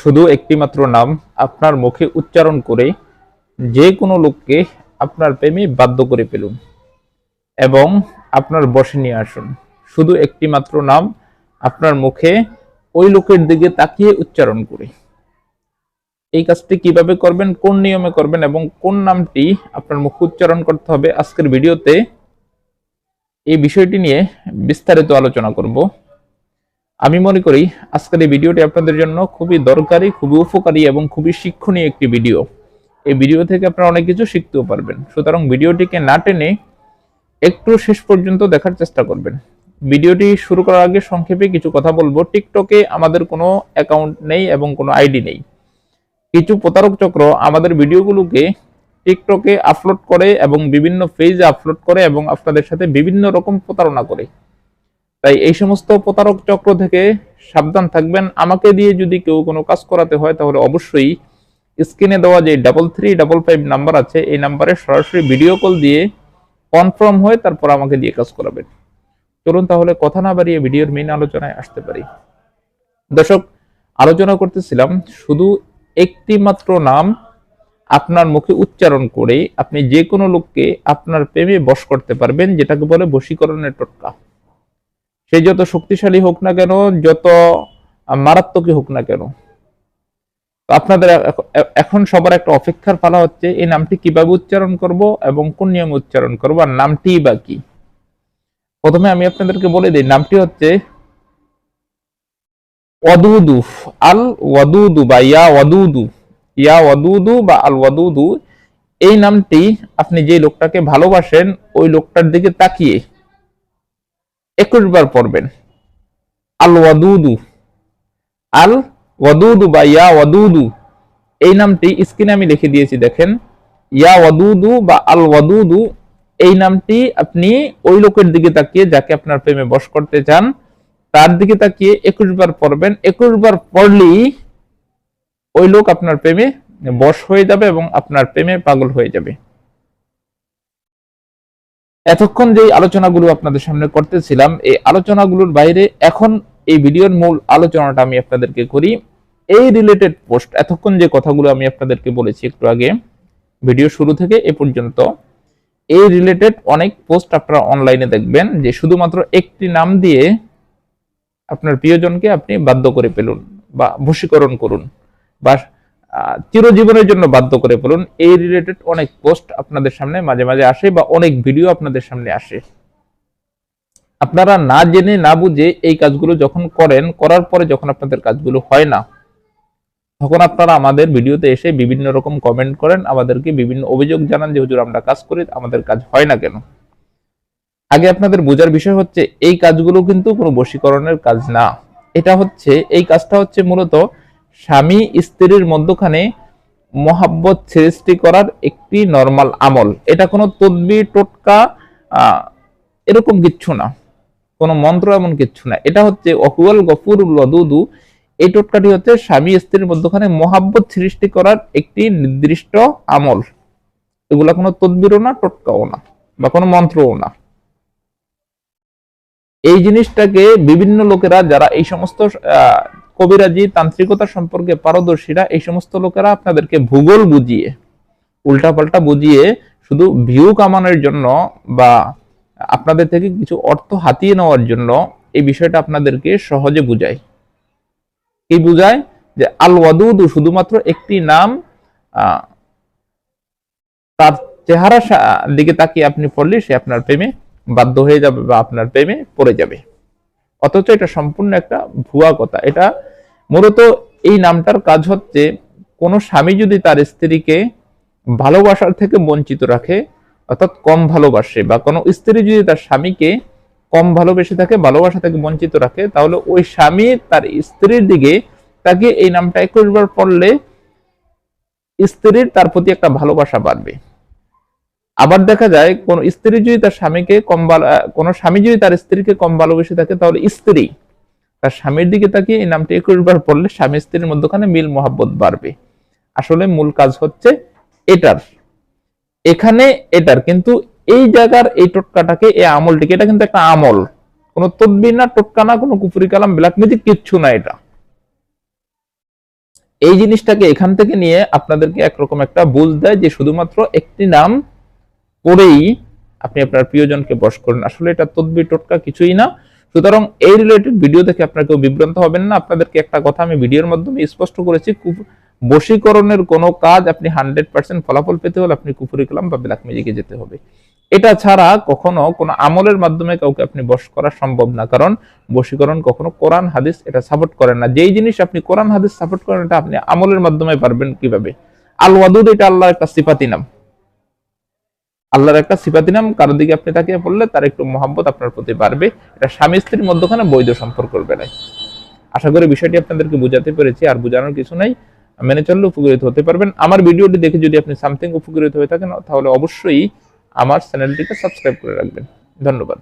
শুধু একটি মাত্র নাম আপনার মুখে উচ্চারণ করে যে কোনো লোককে আপনার প্রেমে বাধ্য করে ফেলুন এবং আপনার বশে নিয়ে আসুন। শুধু একটি মাত্র নাম আপনার মুখে ওই লোকের দিকে তাকিয়ে উচ্চারণ করে। এই কাজটি কিভাবে করবেন, কোন নিয়মে করবেন এবং কোন নামটি আপনার মুখে উচ্চারণ করতে হবে, আজকের ভিডিওতে এই বিষয়টি নিয়ে বিস্তারিত আলোচনা করব। আমি মনে করি আজকের এই ভিডিওটি আপনাদের জন্য খুবই দরকারি, খুবই উপকারী এবং খুবই শিক্ষণীয় একটি ভিডিও। এই ভিডিও থেকে আপনারা অনেক কিছু শিখতেও পারবেন। সুতরাং ভিডিওটিকে না টেনে একটু শেষ পর্যন্ত দেখার চেষ্টা করবেন। ভিডিওটি শুরু করার আগে সংক্ষেপে কিছু কথা বলবো। টিকটকে আমাদের কোনো অ্যাকাউন্ট নেই এবং কোনো আইডি নেই। কিছু প্রতারক চক্র আমাদের ভিডিওগুলোকে টিকটকে আপলোড করে এবং বিভিন্ন পেজে আপলোড করে এবং আপনাদের সাথে বিভিন্ন রকম প্রতারণা করে। তাই এই সমস্ত প্রতারক চক্র থেকে সাবধান থাকবেন। আমাকে দিয়ে যদি কেউ কোনো কাজ করাতে হয় তাহলে অবশ্যই স্ক্রিনে দেওয়া যে 3355 নাম্বার আছে এই নাম্বারে সরাসরি ভিডিও কল দিয়ে কনফার্ম হয়ে তারপর আমাকে দিয়ে কাজ করাবেন। চলুন তাহলে কথা না বাড়িয়ে ভিডিওর মেইন আলোচনায় আসতে পারি। দর্শক, আলোচনা করতেছিলাম শুধু একটি মাত্র নাম আপনার মুখে উচ্চারণ করে আপনি যে কোনো লোককে আপনার প্রেমে বশ করতে পারবেন, যেটাকে বলে বশীকরণের টোটকা। সে যত শক্তিশালী হোক না কেন, যত মারাত্মকই হোক না কেন, আপনাদের এখন সবার একটা অপেক্ষার পালা হচ্ছে এই নামটি কিভাবে উচ্চারণ করব এবং কোন নিয়মে উচ্চারণ করব, আর নামটি বা কি। প্রথমে আমি আপনাদেরকে বলে দিই, নামটি হচ্ছে ওয়াদুদু, আল ওয়াদুদু বা ইয়া ওয়াদুদু, ইয়া ওয়াদুদু বা আল ওয়াদুদু। এই নামটি আপনি যে লোকটাকে ভালোবাসেন ওই লোকটার দিকে তাকিয়ে 21 বার পড়বেন। আল ওয়াদুদু, আল ওয়াদুদু বা ইয়া ওয়াদুদু। এই নামটি স্ক্রিনে আমি লিখে দিয়েছি, দেখেন। ইয়া ওয়াদুদু বা আল ওয়াদুদু, এই নামটি আপনি ওই লোকের দিকে তাকিয়ে যাকে আপনার প্রেমে বশ করতে চান তার দিকে তাকিয়ে 21 বার পড়বেন। 21 বার পড়লেই ওই লোক আপনার প্রেমে বশ হয়ে যাবে এবং আপনার প্রেমে পাগল হয়ে যাবে। এতক্ষণ যে আলোচনাগুলো আপনাদের সামনে করতেছিলাম, এই আলোচনাগুলোর বাইরে এখন এই ভিডিওর মূল আলোচনাটা আমি আপনাদেরকে করি। এই রিলেটেড পোস্ট, এতক্ষণ যে কথাগুলো আমি আপনাদেরকে বলেছি একটু আগে ভিডিও শুরু থেকে এ পর্যন্ত, এই রিলেটেড অনেক পোস্ট আপনারা অনলাইনে দেখবেন যে শুধুমাত্র একটি নাম দিয়ে আপনার প্রিয়জনকে আপনি বাধ্য করে ফেলুন বা বশীকরণ করুন বা চিরজীবনের জন্য বাধ্য করে ফেলুন। এই রিলেটেড অনেক পোস্ট আপনাদের সামনে মাঝে মাঝে আসে বা অনেক ভিডিও আপনাদের সামনে আসে। আপনারা না জেনে না বুঝে এই কাজগুলো যখন করেন, করার পরে যখন আপনাদের কাজগুলো হয় না, তখন আপনারা আমাদের ভিডিওতে এসে বিভিন্ন রকম কমেন্ট করেন, আমাদেরকে বিভিন্ন অভিযোগ জানান যে হুজুর আমরা কাজ করি, আমাদের কাজ হয় না কেন। আগে আপনাদের বোঝার বিষয় হচ্ছে এই কাজগুলো কিন্তু কোনো বশীকরণের কাজ না। এটা হচ্ছে, এই কাজটা হচ্ছে মূলত স্বামী স্ত্রীর মধ্যখানে মহাব্বত সৃষ্টি করার একটি নরমাল আমল। এটা কোনো তদবির টোটকা এরকম কিচ্ছু না, কোনো মন্ত্র এমন কিচ্ছু না। এটা হচ্ছে অকুয়াল গফুরুল ওয়াদুদু। এই টোটকাটি হচ্ছে স্বামী স্ত্রীর মধ্যখানে মহাব্বত সৃষ্টি করার একটি নির্দিষ্ট আমল। এগুলা কোনো তদবিরও না, টোটকাও না, বা কোনো মন্ত্রও না। এই জিনিসটাকে বিভিন্ন লোকেরা যারা এই সমস্ত কবিরাজি তান্ত্রিকতা সম্পর্কে পারদর্শীরা, এই সমস্ত লোকেরা আপনাদেরকে ভূগোল বুঝিয়ে, উল্টাপাল্টা বুঝিয়ে শুধু ভিউ কামানোর জন্য বা আপনাদের থেকে কিছু অর্থ হাতিয়ে নেওয়ার জন্য এই বিষয়টা আপনাদেরকে সহজে বুঝায়। কি বুঝায়? যে আল ওয়াদুদু শুধুমাত্র একটি নাম, তার চেহারা দিকে তাকিয়ে আপনি পড়লে সে আপনার প্রেমে বাধ্য হয়ে যাবে বা আপনার প্রেমে পড়ে যাবে। অথচ এটা সম্পূর্ণ একটা ভুয়া কথা। এটা মূলত এই নামটার কাজ হচ্ছে, কোনো স্বামী যদি তার স্ত্রীকে ভালোবাসার থেকে বঞ্চিত রাখে, অর্থাৎ কম ভালোবাসে, বা কোনো স্ত্রী যদি তার স্বামীকে কম ভালোবেসে থাকে, ভালোবাসা থেকে বঞ্চিত রাখে, তাহলে ওই স্বামী তার স্ত্রীর দিকে তাকে এই নামটা 21 বার পড়লে স্ত্রীর তার প্রতি একটা ভালোবাসা বাড়বে। আবার দেখা যায় কোন স্ত্রী যদি তার স্বামীকে কোন স্বামী যদি তার স্ত্রীকে কম ভালোবেসে থাকে, তাহলে স্ত্রী তার স্বামীর দিকে তাকিয়ে এই নামটা 21 বার পড়লে স্বামী স্ত্রীর মধ্যখানে মিল মহাব্বত বাড়বে। আসলে মূল কাজ হচ্ছে এটার, এখানে এটার। কিন্তু এই জায়গার এই টোটকাটাকে, এই আমলটিকে, এটা কিন্তু একটা আমল, কোনো তদবির না, টোটকা না, কোনো কুফরি কালাম ব্ল্যাক ম্যাজিক কিচ্ছু না। এটা এই জিনিসটাকে এখান থেকে নিয়ে আপনাদেরকে একরকম একটা বুঝ দেয় যে শুধুমাত্র একটি নাম পড়েই আপনি আপনার প্রিয়জনকে বশ করেন। আসলে এটা তদবির টোটকা কিছুই না। সুতরাং এই রিলেটেড ভিডিও দেখে আপনারা কেউ বিভ্রান্ত হবেন না। আপনাদেরকে একটা কথা আমি ভিডিওর মাধ্যমে স্পষ্ট করেছি, বশীকরণের কোনো কাজ আপনি 100% ফলাফল পেতে হলে আপনি কুফরি কালাম বা ব্ল্যাক ম্যাজিকে যেতে হবে। এটা ছাড়া কখনো কোনো আমলের মাধ্যমে কাউকে আপনি বশ করা সম্ভব না, কারণ বশীকরণ কখনো কোরআন হাদিস এটা সাপোর্ট করে না। যেই জিনিস আপনি কোরআন হাদিস সাপোর্ট করেন এটা আপনি আমলের মাধ্যমে পারবেন কিভাবে? আল ওয়াদুদ এটা আল্লাহর একটা সিফাতি নাম, আল্লাহর একটা সিফাতি নাম। কারোর দিকে আপনি তাকিয়ে পড়লে তার একটু মহব্বত আপনার প্রতি বাড়বে। এটা স্বামী স্ত্রীর মধ্যখানে বৈধ সম্পর্কের বেলায়। আশা করি বিষয়টি আপনাদেরকে বোঝাতে পেরেছি, আর বোঝানোর কিছু নাই, মেনে চললে উপকৃত হতে পারবেন। আমার ভিডিওটি দেখে যদি আপনি সামথিং উপকৃত হয়ে থাকেন তাহলে অবশ্যই আমার চ্যানেলটিকে সাবস্ক্রাইব করে রাখবেন। ধন্যবাদ।